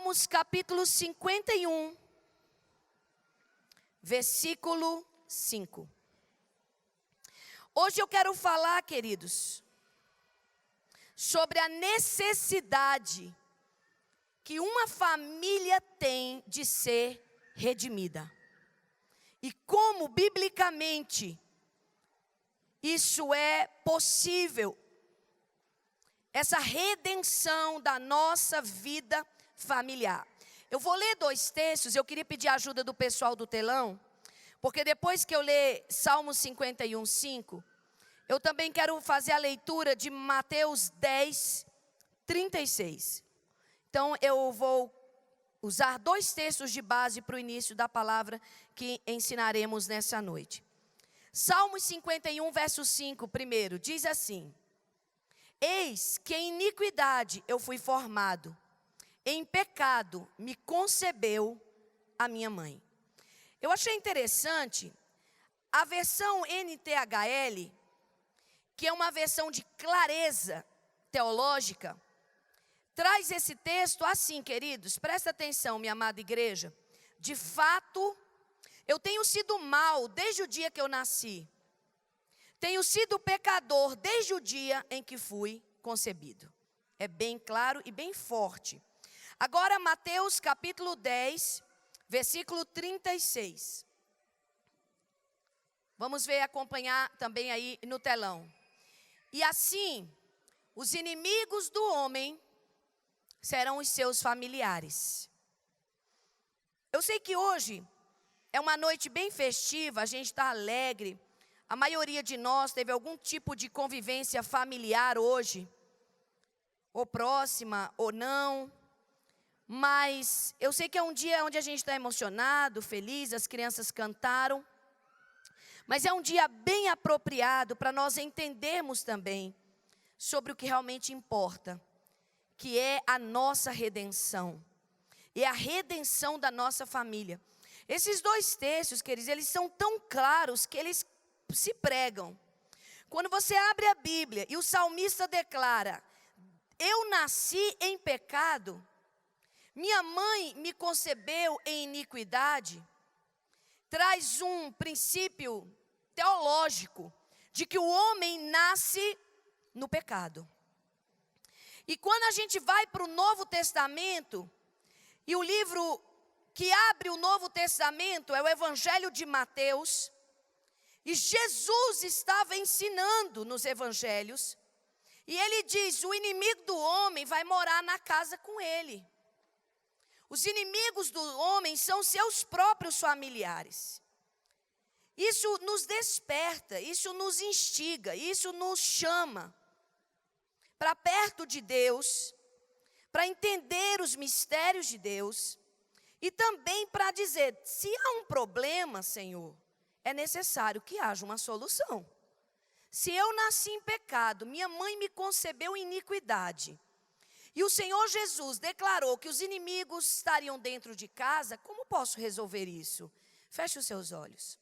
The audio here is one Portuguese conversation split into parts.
Salmos capítulo 51, versículo 5. Hoje eu quero falar, queridos, sobre a necessidade que uma família tem de ser redimida. E como, biblicamente, isso é possível. Essa redenção da nossa vida familiar. Eu vou ler 2 textos, eu queria pedir a ajuda do pessoal do telão, porque depois que eu ler Salmos 51, 5, eu também quero fazer a leitura de Mateus 10, 36. Então eu vou usar 2 textos de base para o início da palavra que ensinaremos nessa noite. Salmos 51, verso 5, primeiro, diz assim: Eis que em iniquidade eu fui formado, em pecado me concebeu a minha mãe. Eu achei interessante a versão NTHL, que é uma versão de clareza teológica, traz esse texto assim, queridos, presta atenção, minha amada igreja. De fato, eu tenho sido mau desde o dia que eu nasci. Tenho sido pecador desde o dia em que fui concebido. É bem claro e bem forte. Agora, Mateus capítulo 10, versículo 36. Vamos ver, acompanhar também aí no telão. E assim, os inimigos do homem serão os seus familiares. Eu sei que hoje é uma noite bem festiva, a gente está alegre. A maioria de nós teve algum tipo de convivência familiar hoje, ou próxima, ou não. Mas eu sei que é um dia onde a gente está emocionado, feliz, as crianças cantaram. Mas é um dia bem apropriado para nós entendermos também sobre o que realmente importa, que é a nossa redenção, e a redenção da nossa família. Esses 2 textos, queridos, eles são tão claros que eles se pregam. Quando você abre a Bíblia e o salmista declara: eu nasci em pecado, minha mãe me concebeu em iniquidade, traz um princípio teológico de que o homem nasce no pecado. E quando a gente vai para o Novo Testamento, e o livro que abre o Novo Testamento é o Evangelho de Mateus, e Jesus estava ensinando nos evangelhos, e ele diz: o inimigo do homem vai morar na casa com ele. Os inimigos do homem são seus próprios familiares. Isso nos desperta, isso nos instiga, isso nos chama para perto de Deus, para entender os mistérios de Deus, e também para dizer: se há um problema, Senhor, é necessário que haja uma solução. Se eu nasci em pecado, minha mãe me concebeu em iniquidade, e o Senhor Jesus declarou que os inimigos estariam dentro de casa, como posso resolver isso? Feche os seus olhos.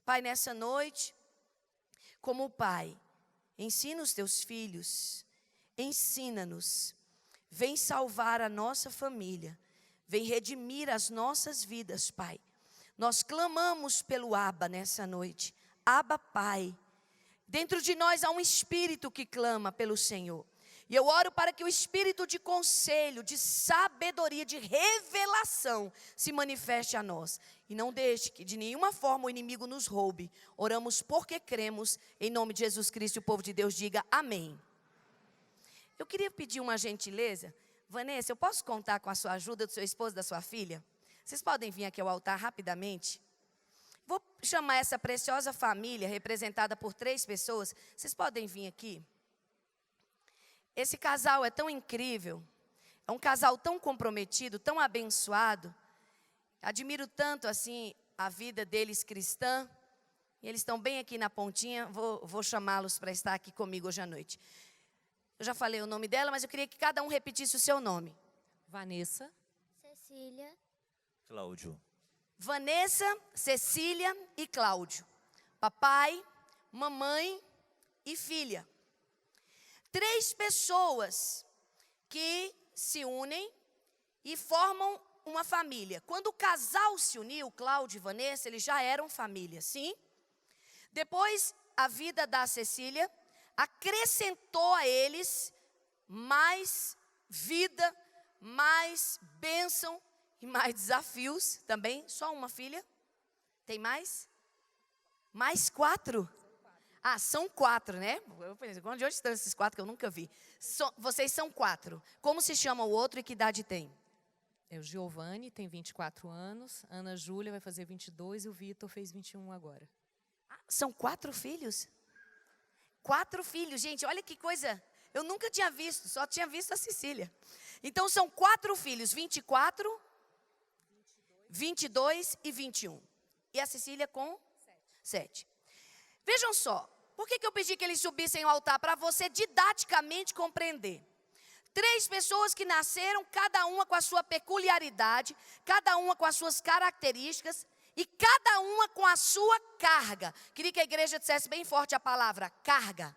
Pai, nessa noite, como Pai, ensina os teus filhos, ensina-nos, vem salvar a nossa família, vem redimir as nossas vidas, Pai. Nós clamamos pelo Abba nessa noite. Abba, Pai. Dentro de nós há um espírito que clama pelo Senhor. E eu oro para que o espírito de conselho, de sabedoria, de revelação se manifeste a nós. E não deixe que de nenhuma forma o inimigo nos roube. Oramos porque cremos, em nome de Jesus Cristo, e o povo de Deus diga amém. Eu queria pedir uma gentileza. Vanessa, eu posso contar com a sua ajuda, do seu esposo, da sua filha? Vocês podem vir aqui ao altar rapidamente? Vou chamar essa preciosa família, representada por 3 pessoas. Vocês podem vir aqui? Esse casal é tão incrível, é um casal tão comprometido, tão abençoado. Admiro tanto assim a vida deles cristã. E eles estão bem aqui na pontinha, vou chamá-los para estar aqui comigo hoje à noite. Eu já falei o nome dela, mas eu queria que cada um repetisse o seu nome. Vanessa, Cecília, Cláudio. Vanessa, Cecília e Cláudio. Papai, mamãe e filha. 3 pessoas que se unem e formam uma família. Quando o casal se uniu, Cláudio e Vanessa, eles já eram família, sim? Depois, a vida da Cecília acrescentou a eles mais vida, mais bênção e mais desafios. Também, só uma filha? Tem mais? Mais 4? Ah, são 4, né? Eu pensei, onde estão esses 4 que eu nunca vi? Vocês são 4. Como se chama o outro e que idade tem? O Giovanni tem 24 anos, a Ana Júlia vai fazer 22 e o Vitor fez 21 agora. São 4 filhos? 4 filhos, gente, olha que coisa. Eu nunca tinha visto, só tinha visto a Cecília. Então são 4 filhos, 24, 22 e 21. E a Cecília com 7. Vejam só, por que eu pedi que eles subissem ao altar? Para você didaticamente compreender. 3 pessoas que nasceram, cada uma com a sua peculiaridade, cada uma com as suas características e cada uma com a sua carga. Queria que a igreja dissesse bem forte a palavra carga.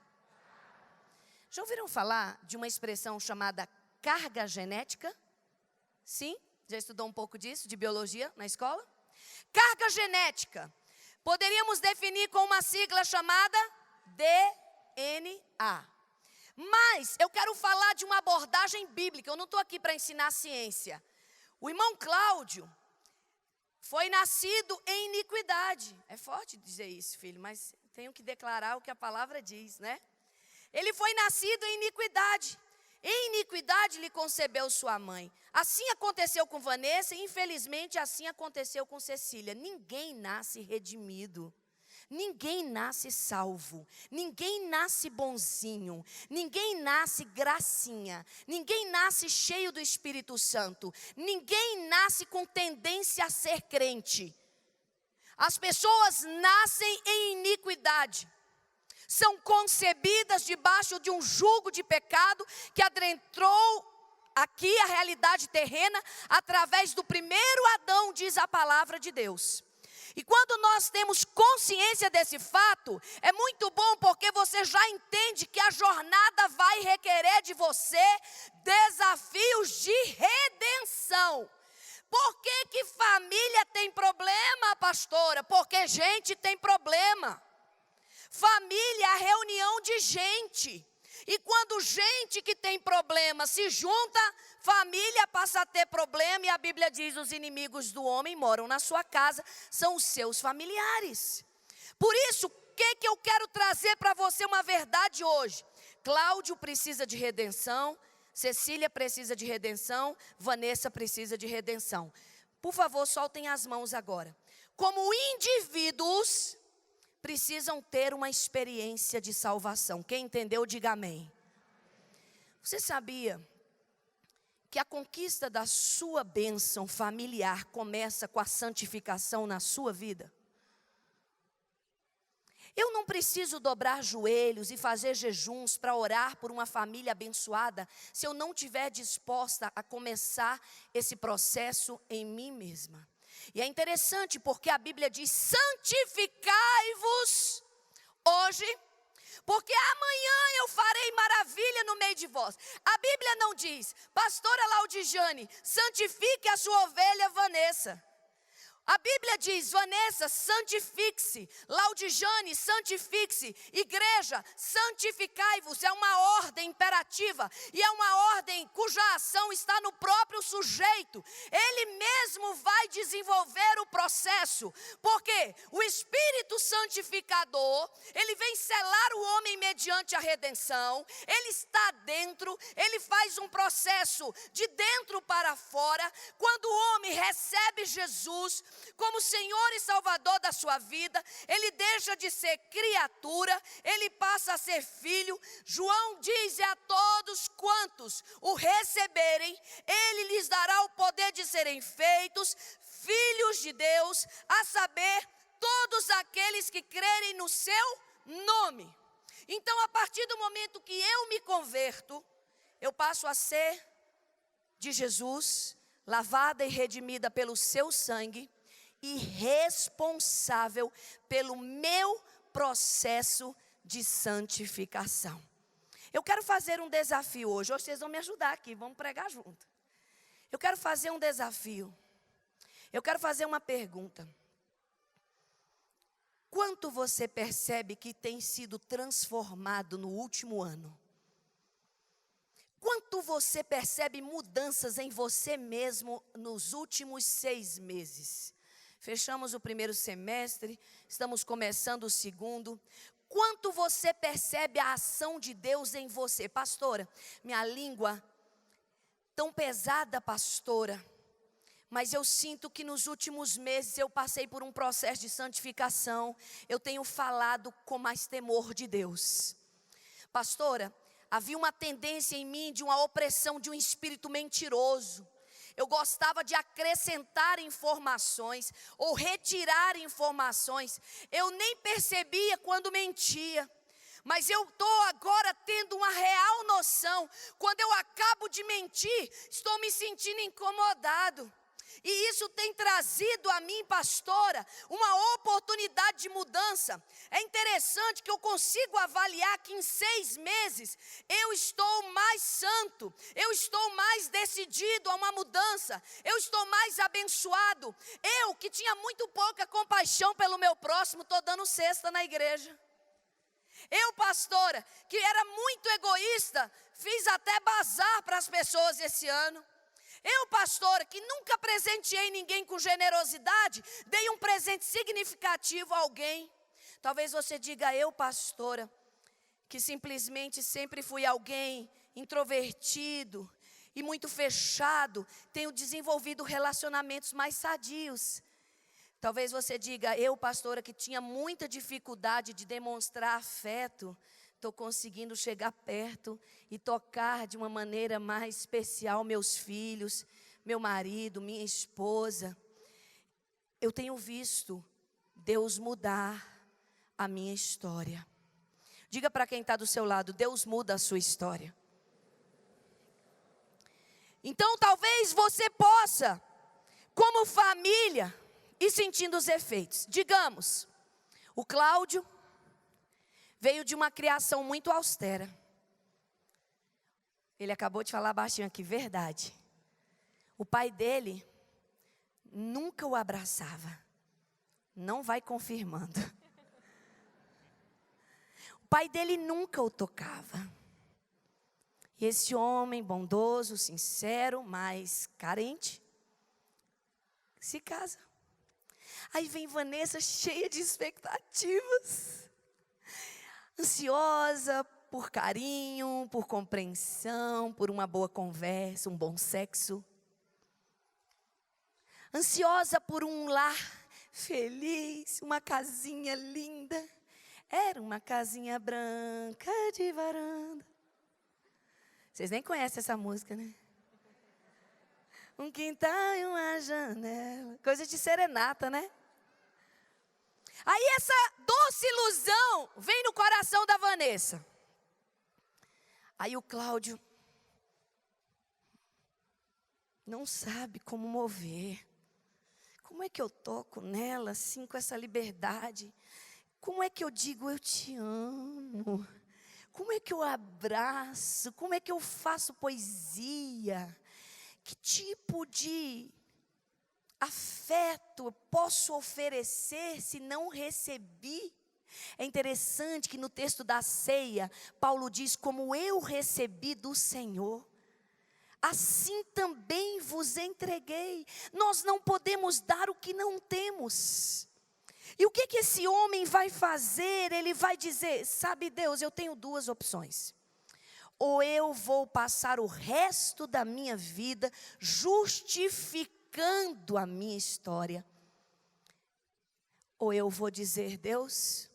Já ouviram falar de uma expressão chamada carga genética? Sim? Já estudou um pouco disso, de biologia, na escola? Carga genética. Poderíamos definir com uma sigla chamada DNA. Mas eu quero falar de uma abordagem bíblica. Eu não estou aqui para ensinar ciência. O irmão Cláudio foi nascido em iniquidade. É forte dizer isso, filho, mas tenho que declarar o que a palavra diz, né? Ele foi nascido em iniquidade. Em iniquidade lhe concebeu sua mãe. Assim aconteceu com Vanessa e infelizmente assim aconteceu com Cecília. Ninguém nasce redimido. Ninguém nasce salvo, ninguém nasce bonzinho, ninguém nasce gracinha, ninguém nasce cheio do Espírito Santo, ninguém nasce com tendência a ser crente. As pessoas nascem em iniquidade, são concebidas debaixo de um jugo de pecado que adentrou aqui a realidade terrena através do primeiro Adão, diz a palavra de Deus. E quando nós temos consciência desse fato, é muito bom porque você já entende que a jornada vai requerer de você desafios de redenção. Por que família tem problema, pastora? Porque gente tem problema. Família é a reunião de gente. E quando gente que tem problema se junta, família passa a ter problema. E a Bíblia diz, os inimigos do homem moram na sua casa, são os seus familiares. Por isso, o que eu quero trazer para você uma verdade hoje? Cláudio precisa de redenção, Cecília precisa de redenção, Vanessa precisa de redenção. Por favor, soltem as mãos agora. Como indivíduos, precisam ter uma experiência de salvação. Quem entendeu, diga amém. Você sabia que a conquista da sua bênção familiar começa com a santificação na sua vida? Eu não preciso dobrar joelhos e fazer jejuns para orar por uma família abençoada se eu não estiver disposta a começar esse processo em mim mesma. E é interessante porque a Bíblia diz, santificai-vos hoje, porque amanhã eu farei maravilha no meio de vós. A Bíblia não diz, pastora Laudijane, santifique a sua ovelha Vanessa. A Bíblia diz, Vanessa, santifique-se. Laudijane, santifique-se. Igreja, santificai-vos. É uma ordem imperativa. E é uma ordem cuja ação está no próprio sujeito. Ele mesmo vai desenvolver o processo. Porque o Espírito Santificador, ele vem selar o homem mediante a redenção. Ele está dentro, ele faz um processo de dentro para fora. Quando o homem recebe Jesus como Senhor e Salvador da sua vida, ele deixa de ser criatura, ele passa a ser filho. João diz a todos quantos o receberem, ele lhes dará o poder de serem feitos filhos de Deus, a saber, todos aqueles que crerem no seu nome. Então, a partir do momento que eu me converto, eu passo a ser de Jesus, lavada e redimida pelo seu sangue, e responsável pelo meu processo de santificação. Eu quero fazer um desafio hoje. Hoje vocês vão me ajudar aqui, vamos pregar junto. Eu quero fazer um desafio. Eu quero fazer uma pergunta. Quanto você percebe que tem sido transformado no último ano? Quanto você percebe mudanças em você mesmo nos últimos 6 meses? Fechamos o primeiro semestre, estamos começando o segundo. Quanto você percebe a ação de Deus em você? Pastora, minha língua tão pesada, pastora. Mas eu sinto que nos últimos meses eu passei por um processo de santificação. Eu tenho falado com mais temor de Deus. Pastora, havia uma tendência em mim de uma opressão de um espírito mentiroso. Eu gostava de acrescentar informações ou retirar informações. Eu nem percebia quando mentia. Mas eu estou agora tendo uma real noção. Quando eu acabo de mentir, estou me sentindo incomodado. E isso tem trazido a mim, pastora, uma oportunidade de mudança. É interessante que eu consigo avaliar que em 6 meses eu estou mais santo, eu estou mais decidido a uma mudança, eu estou mais abençoado. Eu, que tinha muito pouca compaixão pelo meu próximo, estou dando cesta na igreja. Eu, pastora, que era muito egoísta, fiz até bazar para as pessoas esse ano. Eu, pastora, que nunca presenteei ninguém com generosidade, dei um presente significativo a alguém. Talvez você diga, eu, pastora, que simplesmente sempre fui alguém introvertido e muito fechado, tenho desenvolvido relacionamentos mais sadios. Talvez você diga, eu, pastora, que tinha muita dificuldade de demonstrar afeto, estou conseguindo chegar perto e tocar de uma maneira mais especial meus filhos, meu marido, minha esposa. Eu tenho visto Deus mudar a minha história. Diga para quem está do seu lado, Deus muda a sua história. Então talvez você possa, como família, ir sentindo os efeitos. Digamos, o Cláudio veio de uma criação muito austera. Ele acabou de falar baixinho aqui, verdade. O pai dele nunca o abraçava. Não vai confirmando. O pai dele nunca o tocava. E esse homem bondoso, sincero, mas carente, se casa. Aí vem Vanessa cheia de expectativas. Ansiosa por carinho, por compreensão, por uma boa conversa, um bom sexo. Ansiosa por um lar feliz, uma casinha linda. Era uma casinha branca de varanda. Vocês nem conhecem essa música, né? Um quintal e uma janela. Coisa de serenata, né? Aí essa doce ilusão vem no coração da Vanessa. Aí o Cláudio não sabe como mover. Como é que eu toco nela assim com essa liberdade? Como é que eu digo eu te amo? Como é que eu abraço? Como é que eu faço poesia? Que tipo de afeto eu posso oferecer se não recebi? É interessante que no texto da ceia, Paulo diz, como eu recebi do Senhor, assim também vos entreguei. Nós não podemos dar o que não temos. E o que esse homem vai fazer? Ele vai dizer, sabe Deus, eu tenho 2 opções. Ou eu vou passar o resto da minha vida justificando a minha história. Ou eu vou dizer, Deus,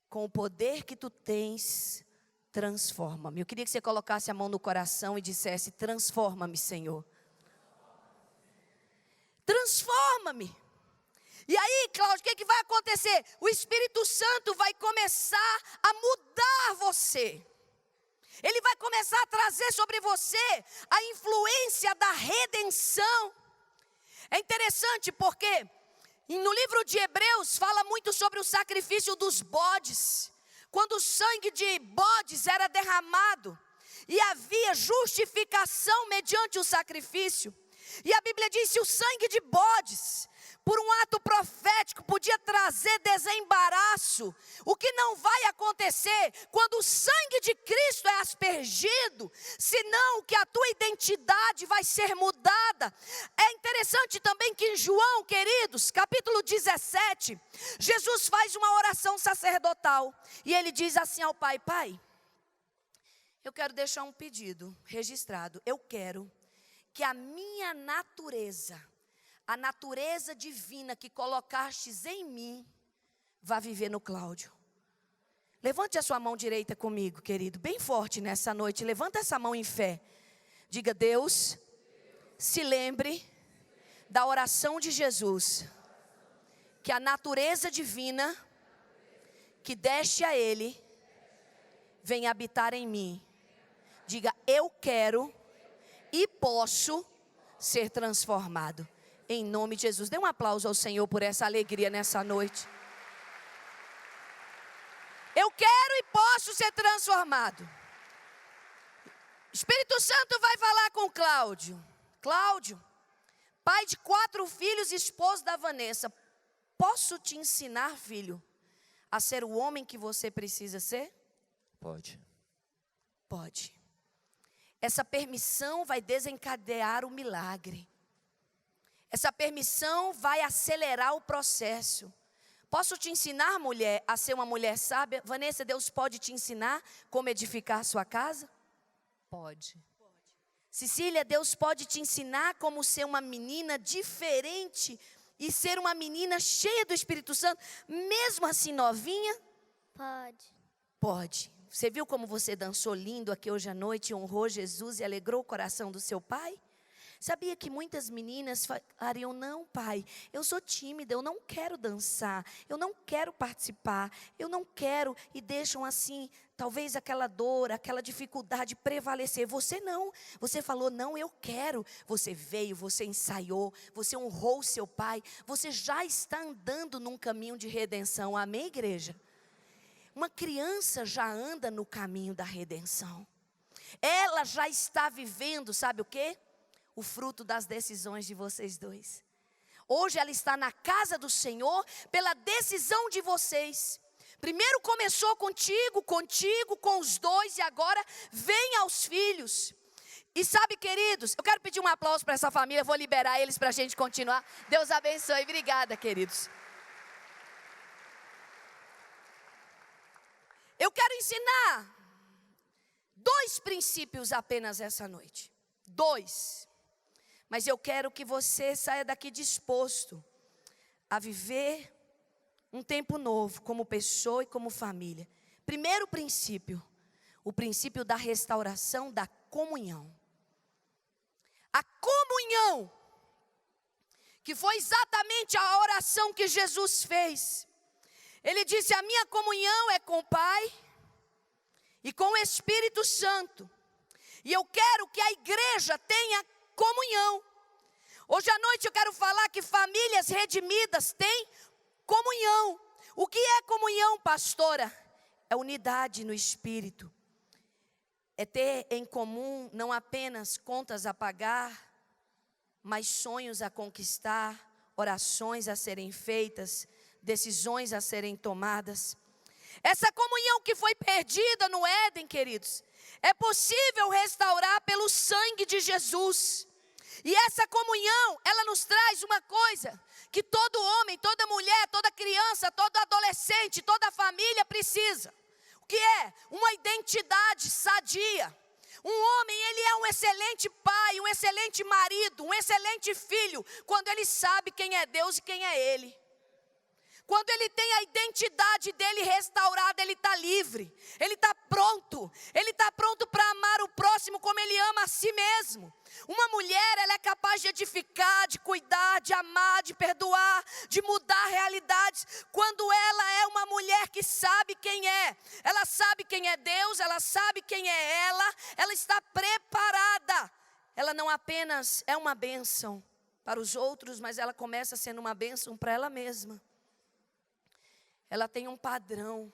com o poder que tu tens, transforma-me. Eu queria que você colocasse a mão no coração e dissesse, transforma-me, Senhor. Transforma-me. E aí, Cláudio, o que vai acontecer? O Espírito Santo vai começar a mudar você. Ele vai começar a trazer sobre você a influência da redenção. É interessante porque no livro de Hebreus fala muito sobre o sacrifício dos bodes. Quando o sangue de bodes era derramado. e havia justificação mediante o sacrifício. E a Bíblia diz: se o sangue de bodes, por um ato profético, podia trazer desembaraço, o que não vai acontecer quando o sangue de Cristo é aspergido, senão que a tua identidade vai ser mudada. É interessante também que em João, queridos, capítulo 17, Jesus faz uma oração sacerdotal, e ele diz assim ao Pai: Pai, eu quero deixar um pedido registrado. Eu quero que a minha natureza, a natureza divina que colocastes em mim, vá viver no Cláudio. Levante a sua mão direita comigo, querido, bem forte nessa noite. Levanta essa mão em fé. Diga: Deus, se lembre da oração de Jesus, que a natureza divina que deste a Ele, venha habitar em mim. Diga: eu quero e posso ser transformado. Em nome de Jesus. Dê um aplauso ao Senhor por essa alegria nessa noite. Eu quero e posso ser transformado. Espírito Santo vai falar com Cláudio. Cláudio, pai de 4 filhos e esposo da Vanessa. Posso te ensinar, filho, a ser o homem que você precisa ser? Pode. Pode. Essa permissão vai desencadear o milagre. Essa permissão vai acelerar o processo. Posso te ensinar, mulher, a ser uma mulher sábia? Vanessa, Deus pode te ensinar como edificar a sua casa? Pode. Cecília, Deus pode te ensinar como ser uma menina diferente e ser uma menina cheia do Espírito Santo, mesmo assim novinha? Pode. Pode. Você viu como você dançou lindo aqui hoje à noite, honrou Jesus e alegrou o coração do seu pai? Sabia que muitas meninas falariam: não, pai, eu sou tímida, eu não quero dançar, eu não quero participar, eu não quero, e deixam assim, talvez aquela dor, aquela dificuldade prevalecer. Você não, você falou: não, eu quero. Você veio, você ensaiou, você honrou o seu pai, você já está andando num caminho de redenção. Amém, igreja? Uma criança já anda no caminho da redenção. Ela já está vivendo, sabe o quê? O fruto das decisões de vocês dois. Hoje ela está na casa do Senhor pela decisão de vocês. Primeiro começou contigo, com os dois, e agora vem aos filhos. E sabe, queridos, eu quero pedir um aplauso para essa família, vou liberar eles para a gente continuar. Deus abençoe, obrigada, queridos. Eu quero ensinar 2 princípios apenas essa noite. 2. Mas eu quero que você saia daqui disposto a viver um tempo novo, como pessoa e como família. Primeiro princípio, o princípio da restauração da comunhão. A comunhão, que foi exatamente a oração que Jesus fez. Ele disse: a minha comunhão é com o Pai e com o Espírito Santo. E eu quero que a igreja tenha comunhão. Hoje à noite eu quero falar que famílias redimidas têm comunhão. O que é comunhão, pastora? É unidade no Espírito. É ter em comum não apenas contas a pagar, mas sonhos a conquistar, orações a serem feitas, decisões a serem tomadas. Essa comunhão que foi perdida no Éden, queridos, é possível restaurar pelo sangue de Jesus. E essa comunhão, ela nos traz uma coisa que todo homem, toda mulher, toda criança, todo adolescente, toda família precisa. O que é? Uma identidade sadia. Um homem, ele é um excelente pai, um excelente marido, um excelente filho, quando ele sabe quem é Deus e quem é ele. Quando ele tem a identidade dele restaurada, ele está livre, ele está pronto para amar o próximo como ele ama a si mesmo. Uma mulher, ela é capaz de edificar, de cuidar, de amar, de perdoar, de mudar realidades, quando ela é uma mulher que sabe quem é. Ela sabe quem é Deus, ela sabe quem é ela está preparada. Ela não apenas é uma bênção para os outros, mas ela começa sendo uma bênção para ela mesma. Ela tem um padrão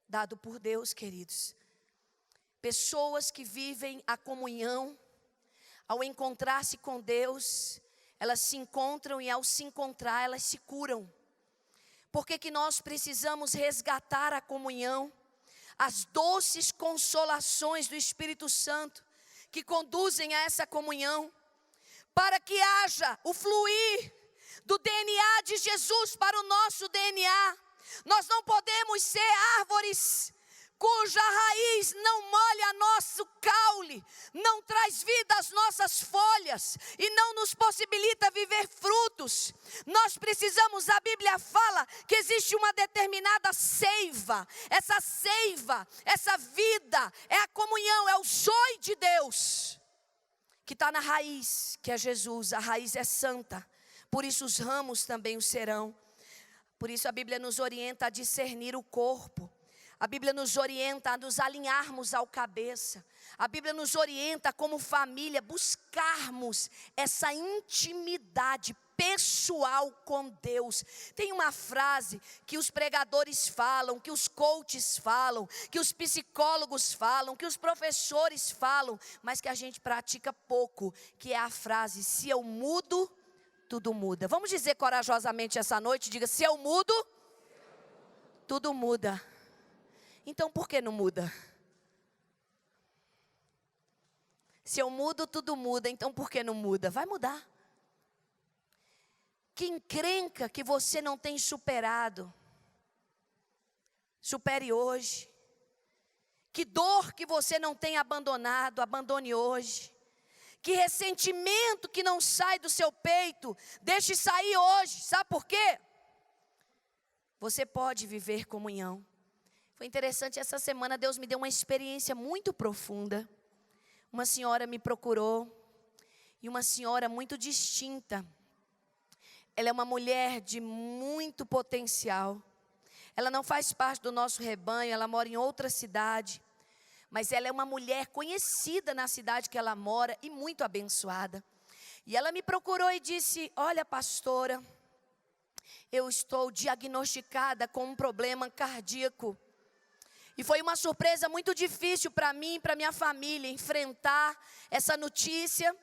dado por Deus, queridos. Pessoas que vivem a comunhão, ao encontrar-se com Deus, elas se encontram e ao se encontrar, elas se curam. Por que nós precisamos resgatar a comunhão? As doces consolações do Espírito Santo que conduzem a essa comunhão, para que haja o fluir do DNA de Jesus para o nosso DNA. Nós não podemos ser árvores cuja raiz não molha nosso caule, não traz vida às nossas folhas e não nos possibilita viver frutos. Nós precisamos, a Bíblia fala que existe uma determinada seiva, essa vida, é a comunhão, é o zoe de Deus, que está na raiz, que é Jesus. A raiz é santa, por isso os ramos também o serão. Por isso a Bíblia nos orienta a discernir o corpo. A Bíblia nos orienta a nos alinharmos ao cabeça. A Bíblia nos orienta como família buscarmos essa intimidade pessoal com Deus. Tem uma frase que os pregadores falam, que os coaches falam, que os psicólogos falam, que os professores falam, mas que a gente pratica pouco, que é a frase: se eu mudo, tudo muda. Vamos dizer corajosamente essa noite, diga: se eu mudo, tudo muda. Então por que não muda? Se eu mudo, tudo muda, então por que não muda? Vai mudar. Que encrenca que você não tem superado, supere hoje. Que dor que você não tem abandonado, abandone hoje. Que ressentimento que não sai do seu peito, deixe sair hoje. Sabe por quê? Você pode viver comunhão. Foi interessante, essa semana Deus me deu uma experiência muito profunda. Uma senhora me procurou, e uma senhora muito distinta. Ela é uma mulher de muito potencial. Ela não faz parte do nosso rebanho, ela mora em outra cidade. Mas ela é uma mulher conhecida na cidade que ela mora e muito abençoada. E ela me procurou e disse: olha, pastora, eu estou diagnosticada com um problema cardíaco. E foi uma surpresa muito difícil para mim e para minha família enfrentar essa notícia.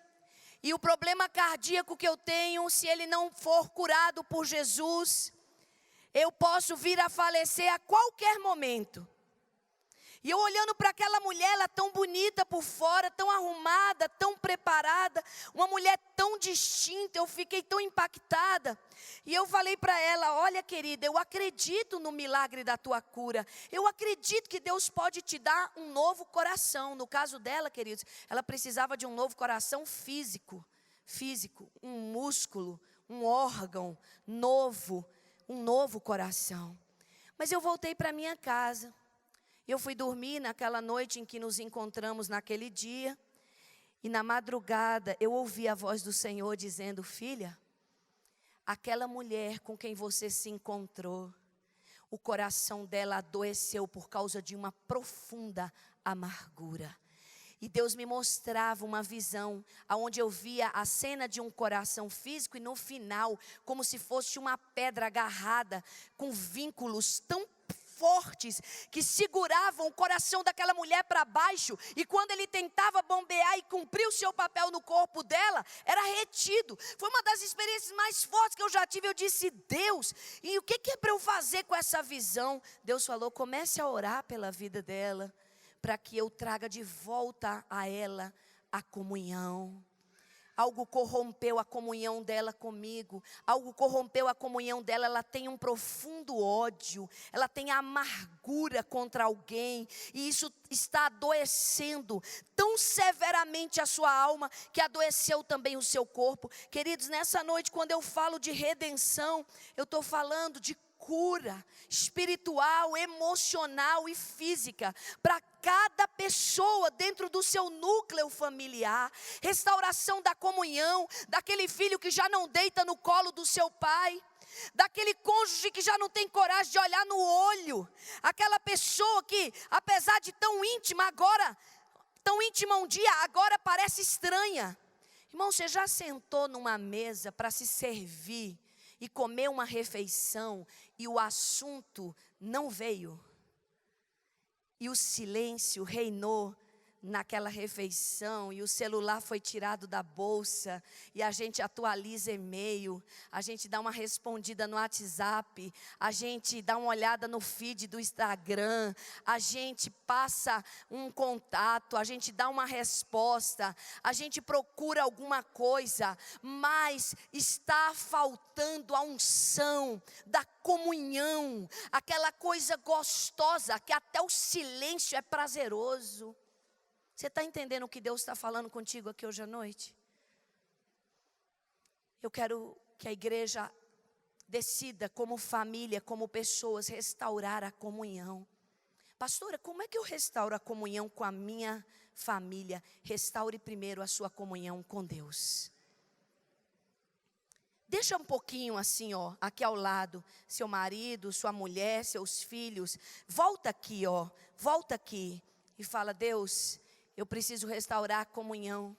E o problema cardíaco que eu tenho, se ele não for curado por Jesus, eu posso vir a falecer a qualquer momento. E eu olhando para aquela mulher, ela tão bonita por fora, tão arrumada, tão preparada, uma mulher tão distinta, eu fiquei tão impactada. E eu falei para ela: olha, querida, eu acredito no milagre da tua cura. Eu acredito que Deus pode te dar um novo coração. No caso dela, queridos, ela precisava de um novo coração físico, um músculo, um órgão novo, um novo coração. Mas eu voltei para minha casa. Eu fui dormir naquela noite em que nos encontramos naquele dia. E na madrugada eu ouvi a voz do Senhor dizendo: filha, aquela mulher com quem você se encontrou, o coração dela adoeceu por causa de uma profunda amargura. E Deus me mostrava uma visão, onde eu via a cena de um coração físico e no final, como se fosse uma pedra agarrada, com vínculos tão fortes, que seguravam o coração daquela mulher para baixo, e quando ele tentava bombear e cumprir o seu papel no corpo dela, era retido. Foi uma das experiências mais fortes que eu já tive. Eu disse: Deus, e o que é para eu fazer com essa visão? Deus falou: comece a orar pela vida dela, para que eu traga de volta a ela a comunhão. Algo corrompeu a comunhão dela comigo. Algo corrompeu a comunhão dela. Ela tem um profundo ódio. Ela tem amargura contra alguém. E isso está adoecendo tão severamente a sua alma, que adoeceu também o seu corpo. Queridos, nessa noite, quando eu falo de redenção, eu estou falando de cura espiritual, emocional e física para cada pessoa dentro do seu núcleo familiar. Restauração da comunhão, daquele filho que já não deita no colo do seu pai, daquele cônjuge que já não tem coragem de olhar no olho, aquela pessoa que, apesar de tão íntima agora, tão íntima um dia, agora parece estranha. Irmão, você já sentou numa mesa para se servir e comer uma refeição e o assunto não veio? E o silêncio reinou naquela refeição e o celular foi tirado da bolsa e a gente atualiza e-mail, a gente dá uma respondida no WhatsApp, a gente dá uma olhada no feed do Instagram, a gente passa um contato, a gente dá uma resposta, a gente procura alguma coisa, mas está faltando a unção da comunhão, aquela coisa gostosa que até o silêncio é prazeroso. Você está entendendo o que Deus está falando contigo aqui hoje à noite? Eu quero que a igreja decida, como família, como pessoas, restaurar a comunhão. Pastora, como é que eu restauro a comunhão com a minha família? Restaure primeiro a sua comunhão com Deus. Deixa um pouquinho assim, ó, aqui ao lado, seu marido, sua mulher, seus filhos. Volta aqui, ó, volta aqui e fala: Deus, eu preciso restaurar a comunhão.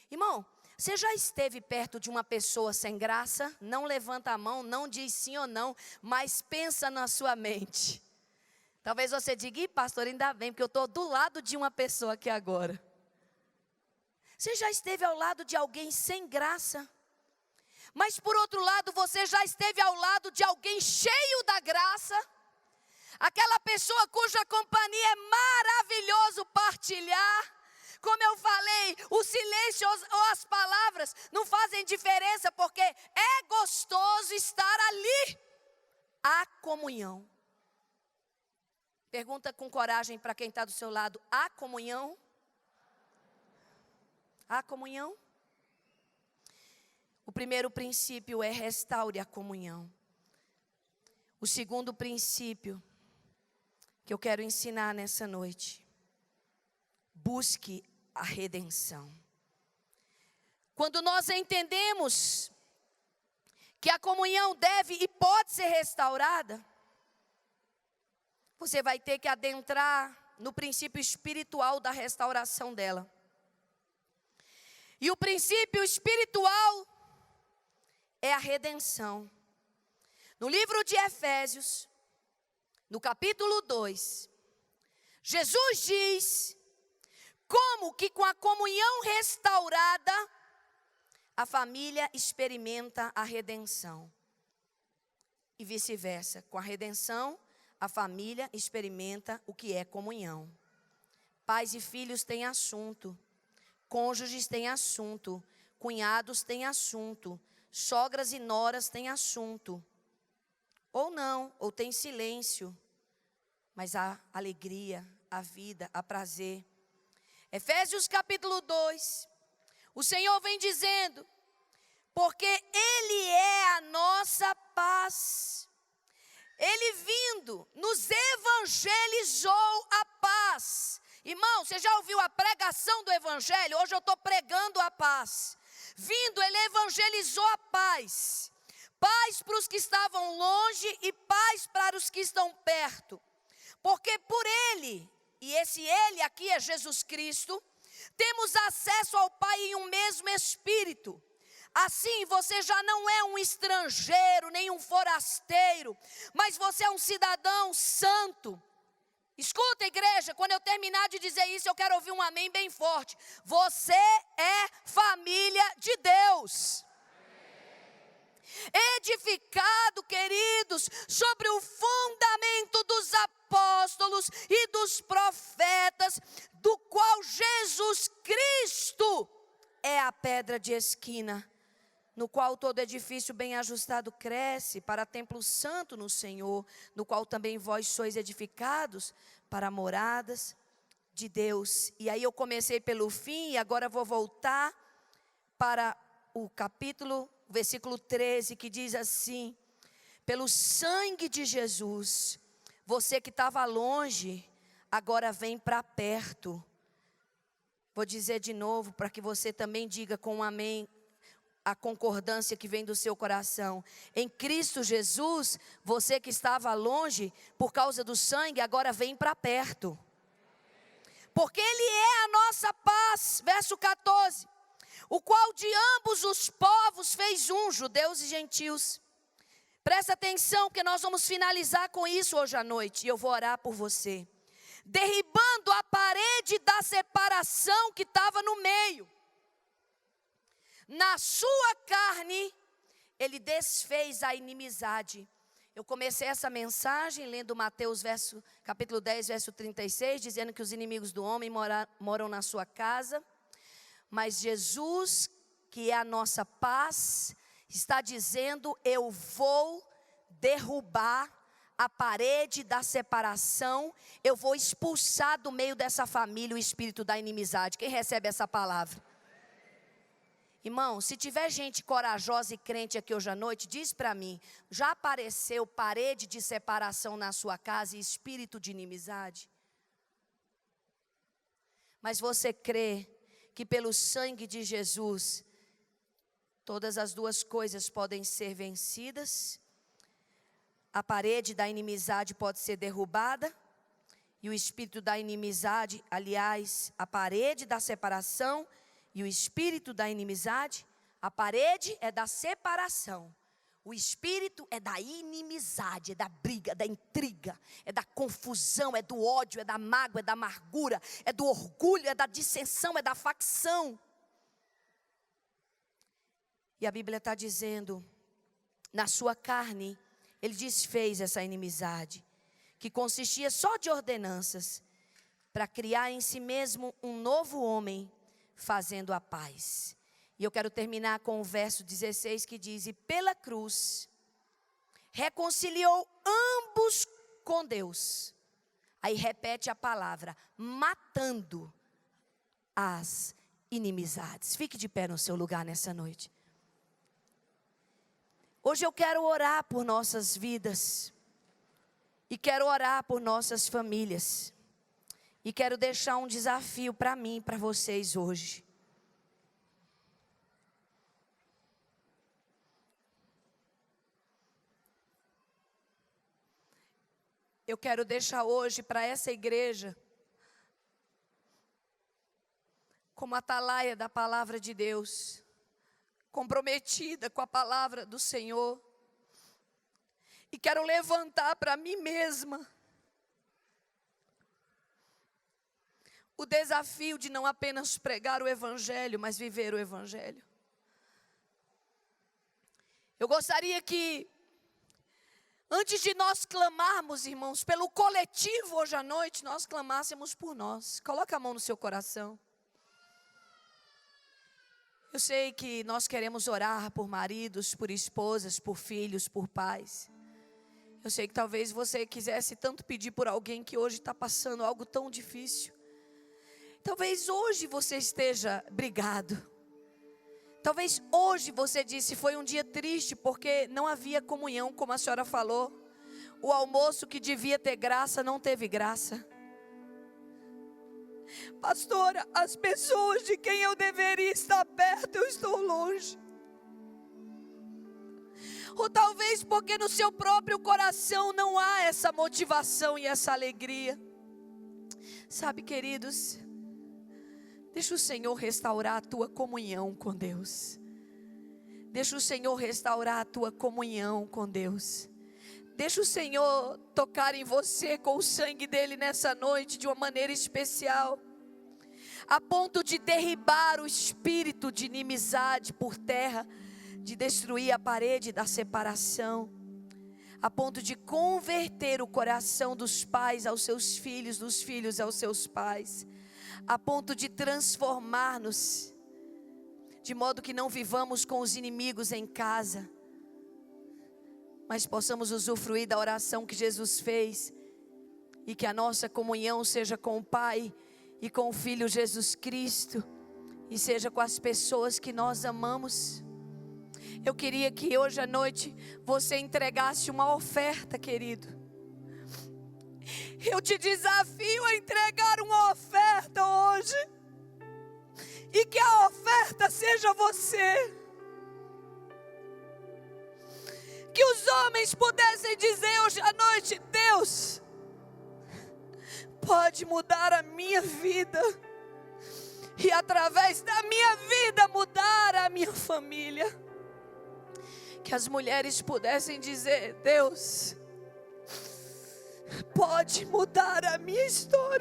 Irmão, você já esteve perto de uma pessoa sem graça? Não levanta a mão, não diz sim ou não, mas pensa na sua mente. Talvez você diga: Ih, pastor, ainda bem, porque eu estou do lado de uma pessoa aqui agora. Você já esteve ao lado de alguém sem graça? Mas por outro lado, você já esteve ao lado de alguém cheio da graça? Aquela pessoa cuja companhia é maravilhoso partilhar. Como eu falei, o silêncio ou as palavras não fazem diferença, porque é gostoso estar ali. A comunhão. Pergunta com coragem para quem está do seu lado: há comunhão? Há comunhão? O primeiro princípio é restaure a comunhão. O segundo princípio que eu quero ensinar nessa noite: busque a redenção. Quando nós entendemos que a comunhão deve e pode ser restaurada, você vai ter que adentrar no princípio espiritual da restauração dela. E o princípio espiritual é a redenção. No livro de Efésios, no capítulo 2, Jesus diz como que com a comunhão restaurada, a família experimenta a redenção. E vice-versa, com a redenção, a família experimenta o que é comunhão. Pais e filhos têm assunto, cônjuges têm assunto, cunhados têm assunto, sogras e noras têm assunto. Ou não, ou tem silêncio, mas há alegria, há vida, há prazer. Efésios capítulo 2, o Senhor vem dizendo: porque Ele é a nossa paz. Ele vindo, nos evangelizou a paz. Irmão, você já ouviu a pregação do evangelho? Hoje eu estou pregando a paz. Vindo, Ele evangelizou a paz. Paz para os que estavam longe e paz para os que estão perto. Porque por Ele, e esse Ele aqui é Jesus Cristo, temos acesso ao Pai em um mesmo Espírito. Assim você já não é um estrangeiro, nem um forasteiro, mas você é um cidadão santo. Escuta, igreja, quando eu terminar de dizer isso, eu quero ouvir um amém bem forte. Você é família de Deus. Edificado, queridos, sobre o fundamento dos apóstolos e dos profetas, do qual Jesus Cristo é a pedra de esquina, no qual todo edifício bem ajustado cresce para templo santo no Senhor, no qual também vós sois edificados para moradas de Deus. E aí eu comecei pelo fim e agora vou voltar para o versículo 13, que diz assim: pelo sangue de Jesus, você que estava longe, agora vem para perto. Vou dizer de novo, para que você também diga com um amém, a concordância que vem do seu coração. Em Cristo Jesus, você que estava longe, por causa do sangue, agora vem para perto. Porque Ele é a nossa paz. Verso 14. O qual de ambos os povos fez um, judeus e gentios. Presta atenção, que nós vamos finalizar com isso hoje à noite. E eu vou orar por você. derribando a parede da separação que estava no meio. Na sua carne, ele desfez a inimizade. Eu comecei essa mensagem lendo Mateus capítulo 10, verso 36, dizendo que os inimigos do homem moram na sua casa. Mas Jesus, que é a nossa paz, está dizendo: eu vou derrubar a parede da separação, eu vou expulsar do meio dessa família o espírito da inimizade. Quem recebe essa palavra? Irmão, se tiver gente corajosa e crente aqui hoje à noite, diz para mim, já apareceu parede de separação na sua casa e espírito de inimizade? Mas você crê que pelo sangue de Jesus, todas as duas coisas podem ser vencidas? A parede da inimizade pode ser derrubada, e o espírito da inimizade, aliás, a parede da separação e o espírito da inimizade, a parede é da separação, o espírito é da inimizade, é da briga, da intriga, é da confusão, é do ódio, é da mágoa, é da amargura, é do orgulho, é da dissensão, é da facção. E a Bíblia está dizendo, na sua carne, ele desfez essa inimizade, que consistia só de ordenanças, para criar em si mesmo um novo homem, fazendo a paz. E eu quero terminar com o verso 16 que diz: e pela cruz, reconciliou ambos com Deus. Aí repete a palavra, matando as inimizades. Fique de pé no seu lugar nessa noite. Hoje eu quero orar por nossas vidas, e quero orar por nossas famílias, e quero deixar um desafio para mim e para vocês hoje. Eu quero deixar hoje para essa igreja, como atalaia da palavra de Deus, comprometida com a palavra do Senhor, e quero levantar para mim mesma o desafio de não apenas pregar o Evangelho, mas viver o Evangelho. Eu gostaria que, antes de nós clamarmos, irmãos, pelo coletivo hoje à noite, nós clamássemos por nós. Coloca a mão no seu coração. Eu sei que nós queremos orar por maridos, por esposas, por filhos, por pais. Eu sei que talvez você quisesse tanto pedir por alguém que hoje está passando algo tão difícil. Talvez hoje você esteja brigado. Talvez hoje você disse, foi um dia triste porque não havia comunhão, como a senhora falou. O almoço que devia ter graça, não teve graça. Pastora, as pessoas de quem eu deveria estar perto, eu estou longe. Ou talvez porque no seu próprio coração não há essa motivação e essa alegria. Sabe, queridos, deixa o Senhor restaurar a tua comunhão com Deus. Deixa o Senhor restaurar a tua comunhão com Deus. Deixa o Senhor tocar em você com o sangue dele nessa noite de uma maneira especial, a ponto de derribar o espírito de inimizade por terra, de destruir a parede da separação, a ponto de converter o coração dos pais aos seus filhos, dos filhos aos seus pais, a ponto de transformar-nos, de modo que não vivamos com os inimigos em casa, mas possamos usufruir da oração que Jesus fez, e que a nossa comunhão seja com o Pai e com o Filho Jesus Cristo, e seja com as pessoas que nós amamos. Eu queria que hoje à noite você entregasse uma oferta, querido. Eu te desafio a entregar uma oferta hoje, e que a oferta seja você. Que os homens pudessem dizer hoje à noite: Deus pode mudar a minha vida, e através da minha vida mudar a minha família. Que as mulheres pudessem dizer: Deus pode mudar a minha história.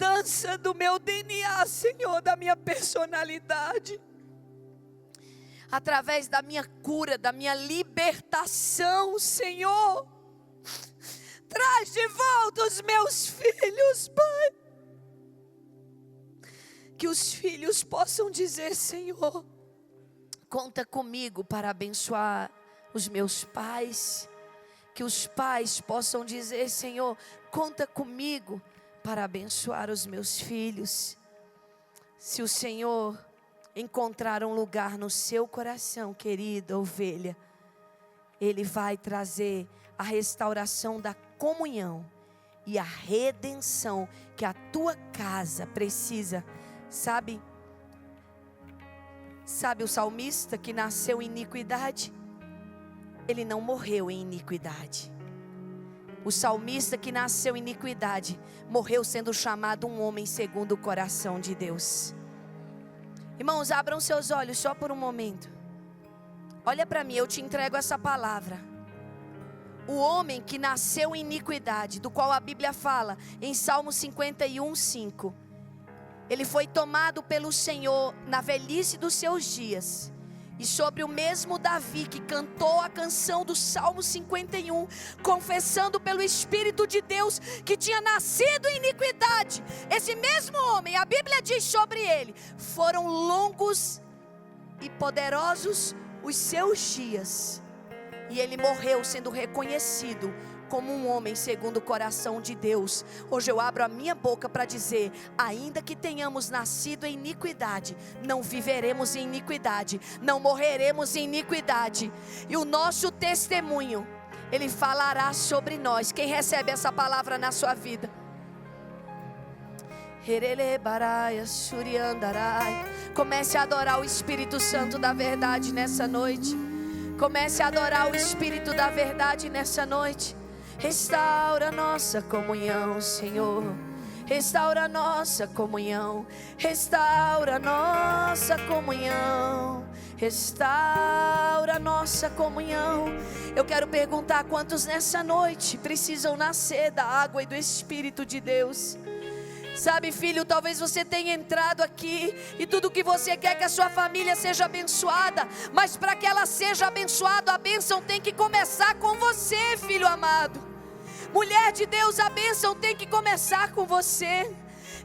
mudança do meu DNA, Senhor, da minha personalidade. Através da minha cura, da minha libertação, Senhor. Traz de volta os meus filhos, Pai. Que os filhos possam dizer, Senhor, conta comigo para abençoar os meus pais. Que os pais possam dizer, Senhor, conta comigo para abençoar os meus filhos. Se o Senhor encontrar um lugar no seu coração, querida ovelha, Ele vai trazer a restauração da comunhão e a redenção que a tua casa precisa. Sabe o salmista que nasceu em iniquidade? Ele não morreu em iniquidade. O salmista que nasceu em iniquidade morreu sendo chamado um homem segundo o coração de Deus. Irmãos, abram seus olhos só por um momento. Olha para mim, eu te entrego essa palavra. O homem que nasceu em iniquidade, do qual a Bíblia fala em Salmo 51:5, ele foi tomado pelo Senhor na velhice dos seus dias. E sobre o mesmo Davi que cantou a canção do Salmo 51, confessando pelo Espírito de Deus que tinha nascido em iniquidade, esse mesmo homem, a Bíblia diz sobre ele, foram longos e poderosos os seus dias, e ele morreu sendo reconhecido como um homem segundo o coração de Deus. Hoje eu abro a minha boca para dizer, ainda que tenhamos nascido em iniquidade, não viveremos em iniquidade, não morreremos em iniquidade, e o nosso testemunho, ele falará sobre nós. Quem recebe essa palavra na sua vida? Comece a adorar o Espírito Santo da verdade nessa noite. Comece a adorar o Espírito da verdade nessa noite. Restaura nossa comunhão, Senhor. Restaura nossa comunhão. Restaura nossa comunhão. Restaura nossa comunhão. Eu quero perguntar quantos nessa noite precisam nascer da água e do Espírito de Deus. Sabe, filho, talvez você tenha entrado aqui e tudo que você quer é que a sua família seja abençoada, mas para que ela seja abençoada, a bênção tem que começar com você, filho amado. Mulher de Deus, a bênção tem que começar com você.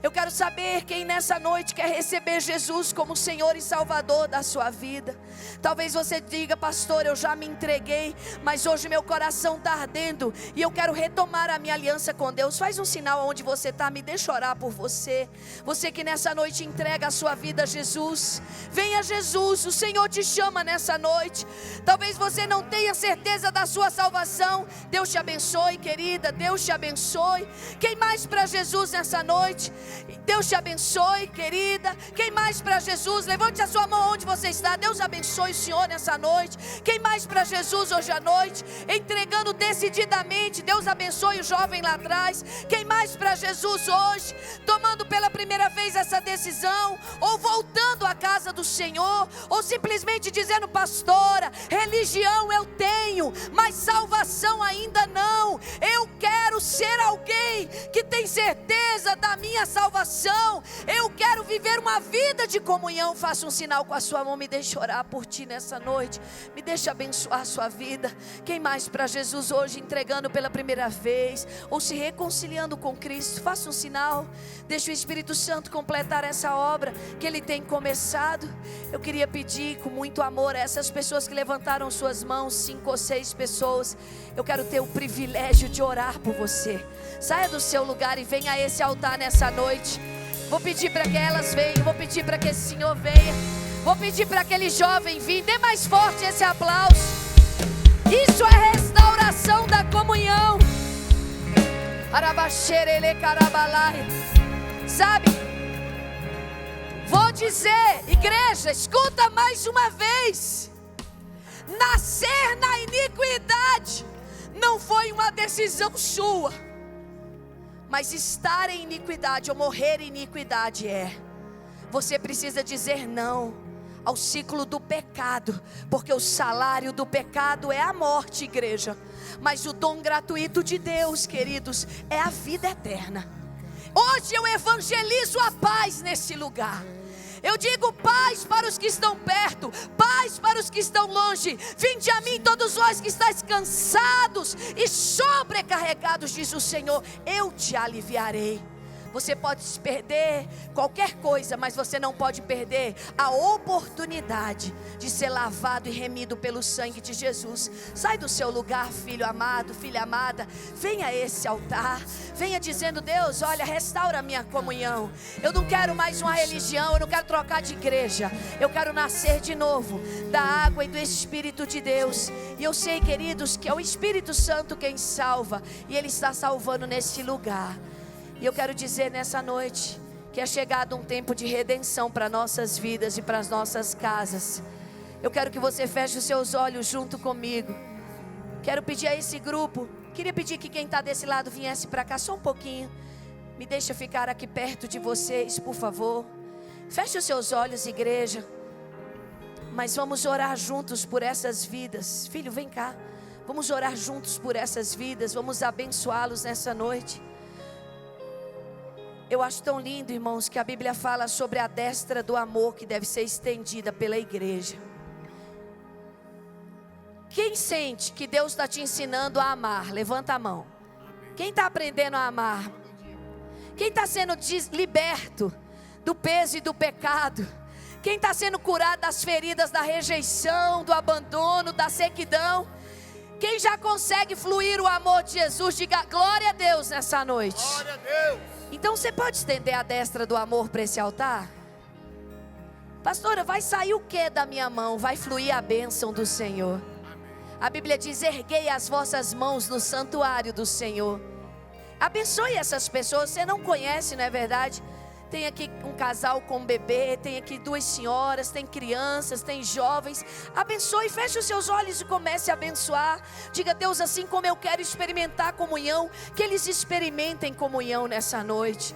Eu quero saber quem nessa noite quer receber Jesus como Senhor e Salvador da sua vida. Talvez você diga, pastor, eu já me entreguei, mas hoje meu coração está ardendo e eu quero retomar a minha aliança com Deus. Faz um sinal onde você está, me deixa orar por você. Você que nessa noite entrega a sua vida a Jesus. Venha Jesus, o Senhor te chama nessa noite. Talvez você não tenha certeza da sua salvação. Deus te abençoe, querida, Deus te abençoe. Quem mais para Jesus nessa noite? Deus te abençoe, querida. Quem mais para Jesus? Levante a sua mão onde você está. Deus abençoe o Senhor nessa noite. Quem mais para Jesus hoje à noite? Entregando decididamente. Deus abençoe o jovem lá atrás. Quem mais para Jesus hoje? Tomando pela primeira vez essa decisão, ou voltando à casa do Senhor, ou simplesmente dizendo, pastora, religião eu tenho, mas salvação ainda não. Eu quero ser alguém que tem certeza da minha salvação. Eu quero viver uma vida de comunhão. Faça um sinal com a sua mão, me deixe orar por ti nessa noite, me deixe abençoar a sua vida. Quem mais para Jesus hoje, entregando pela primeira vez, ou se reconciliando com Cristo? Faça um sinal, deixe o Espírito Santo completar essa obra que Ele tem começado. Eu queria pedir com muito amor a essas pessoas que levantaram suas mãos, 5 ou 6 pessoas, eu quero ter o privilégio de orar por você. Saia do seu lugar e venha a esse altar nessa noite. Vou pedir para que elas venham, vou pedir para que esse senhor venha, vou pedir para aquele jovem vir. Dê mais forte esse aplauso. Isso é restauração da comunhão. Sabe, vou dizer, igreja, escuta mais uma vez. Nascer na iniquidade não foi uma decisão sua, mas estar em iniquidade ou morrer em iniquidade é. Você precisa dizer não ao ciclo do pecado, porque o salário do pecado é a morte, igreja. Mas o dom gratuito de Deus, queridos, é a vida eterna. Hoje eu evangelizo a paz nesse lugar. Eu digo paz para os que estão perto, paz para os que estão longe. Vinde a mim todos vós que estáis cansados e sobrecarregados, diz o Senhor, eu te aliviarei. Você pode perder qualquer coisa, mas você não pode perder a oportunidade de ser lavado e remido pelo sangue de Jesus. Sai do seu lugar, filho amado, filha amada. Venha a esse altar. Venha dizendo: Deus, olha, restaura a minha comunhão. Eu não quero mais uma religião, eu não quero trocar de igreja. Eu quero nascer de novo da água e do Espírito de Deus. E eu sei, queridos, que é o Espírito Santo quem salva. E Ele está salvando nesse lugar. E eu quero dizer nessa noite que é chegado um tempo de redenção para nossas vidas e para as nossas casas. Eu quero que você feche os seus olhos junto comigo. Quero pedir a esse grupo, queria pedir que quem está desse lado viesse para cá só um pouquinho. Me deixa ficar aqui perto de vocês, por favor. Feche os seus olhos, igreja. Mas vamos orar juntos por essas vidas. Filho, vem cá. Vamos orar juntos por essas vidas. Vamos abençoá-los nessa noite. Eu acho tão lindo, irmãos, que a Bíblia fala sobre a destra do amor que deve ser estendida pela igreja. Quem sente que Deus está te ensinando a amar? Levanta a mão. Quem está aprendendo a amar? Quem está sendo liberto do peso e do pecado? Quem está sendo curado das feridas da rejeição, do abandono, da sequidão? Quem já consegue fluir o amor de Jesus? Diga glória a Deus nessa noite. Glória a Deus. Então você pode estender a destra do amor para esse altar? Pastora, vai sair o que da minha mão? Vai fluir a bênção do Senhor. A Bíblia diz: erguei as vossas mãos no santuário do Senhor. Abençoe essas pessoas. Você não conhece, não é verdade? Tem aqui um casal com um bebê, tem aqui 2 senhoras, tem crianças, tem jovens. Abençoe, feche os seus olhos e comece a abençoar. Diga: Deus, assim como eu quero experimentar comunhão, que eles experimentem comunhão nessa noite.